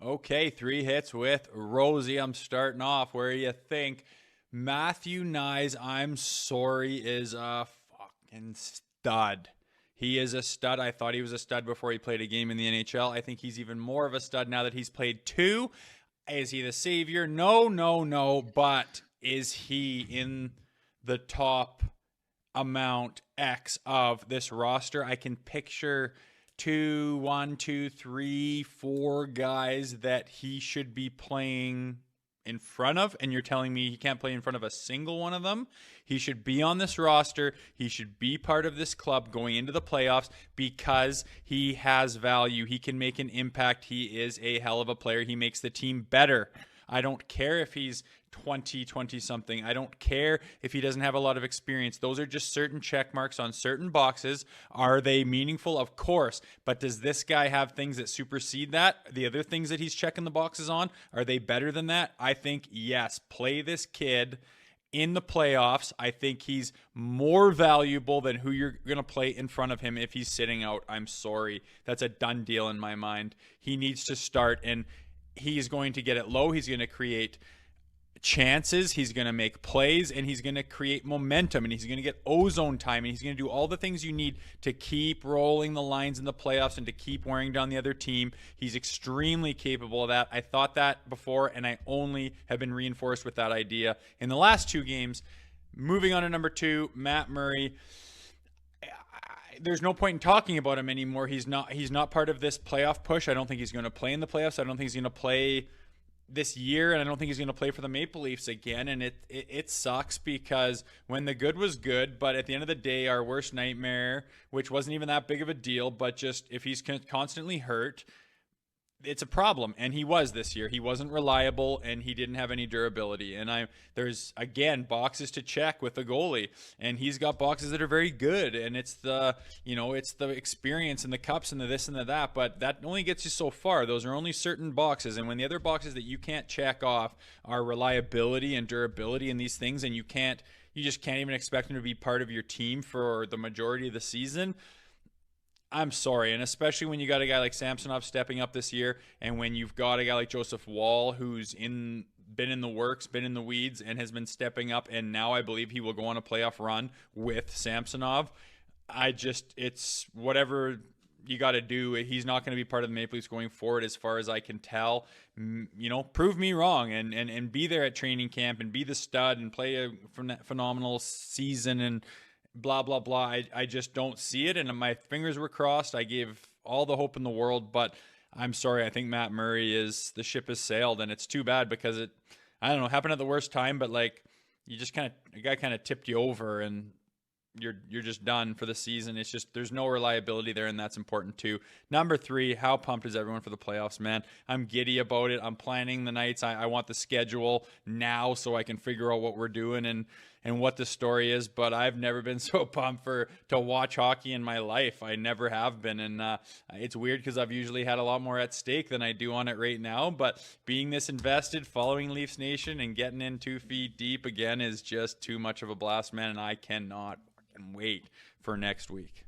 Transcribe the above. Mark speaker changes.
Speaker 1: Okay, 3 hits with Rosey. I'm starting off. Where you think Matthew Knies, I'm sorry, is a fucking stud. He is a stud. I thought he was a stud before he played a game in the NHL. I think he's even more of a stud now that he's played two. Is he the savior? No, no, no. But is he in the top amount X of this roster? I can picture one, two, three, four guys that he should be playing in front of, and you're telling me he can't play in front of a single one of them? He should be on this roster. He should be part of this club going into the playoffs because he has value. He can make an impact. He is a hell of a player. He makes the team better. I don't care if he's 20 something. I don't care if he doesn't have a lot of experience. Those are just certain check marks on certain boxes. Are they meaningful? Of course. But does this guy have things that supersede that? The other things that he's checking the boxes on, are they better than that? I think yes. Play this kid in the playoffs. I think he's more valuable than who you're going to play in front of him if he's sitting out. I'm sorry. That's a done deal in my mind. He needs to start, and he's going to get it low. He's going to create chances, he's going to make plays, and he's going to create momentum, and he's going to get ozone time, and he's going to do all the things you need to keep rolling the lines in the playoffs and to keep wearing down the other team. He's extremely capable of that. I thought that before, and I only have been reinforced with that idea in the last two games. Moving on to number 2, Matt Murray. There's no point in talking about him anymore. He's not part of this playoff push. I don't think he's going to play in the playoffs. I don't think he's going to play this year, and I don't think he's going to play for the Maple Leafs again. And it sucks because when the good was good, but at the end of the day, our worst nightmare, which wasn't even that big of a deal, but just if he's constantly hurt, it's a problem. And he was this year. He wasn't reliable, and he didn't have any durability. And there's again boxes to check with the goalie, and he's got boxes that are very good. And it's the experience and the cups and the this and the that. But that only gets you so far. Those are only certain boxes. And when the other boxes that you can't check off are reliability and durability and these things, and you just can't even expect him to be part of your team for the majority of the season, I'm sorry. And especially when you got a guy like Samsonov stepping up this year, and when you've got a guy like Joseph Woll who's been in the works, been in the weeds, and has been stepping up, and now I believe he will go on a playoff run with Samsonov. It's whatever you got to do. He's not going to be part of the Maple Leafs going forward as far as I can tell. Prove me wrong and be there at training camp and be the stud and play a phenomenal season and blah, blah, blah. I just don't see it, and my fingers were crossed. I gave all the hope in the world, but I'm sorry. I think Matt Murray the ship has sailed, and it's too bad because I don't know, happened at the worst time, but like a guy kind of tipped you over, and you're just done for the season. It's just there's no reliability there, and that's important too. Number 3, how pumped is everyone for the playoffs, man? I'm giddy about it. I'm planning the nights. I want the schedule now so I can figure out what we're doing and what the story is. But I've never been so pumped to watch hockey in my life. I never have been, and it's weird because I've usually had a lot more at stake than I do on it right now. But being this invested, following Leafs Nation, and getting in 2 feet deep again is just too much of a blast, man, and I cannot and wait for next week.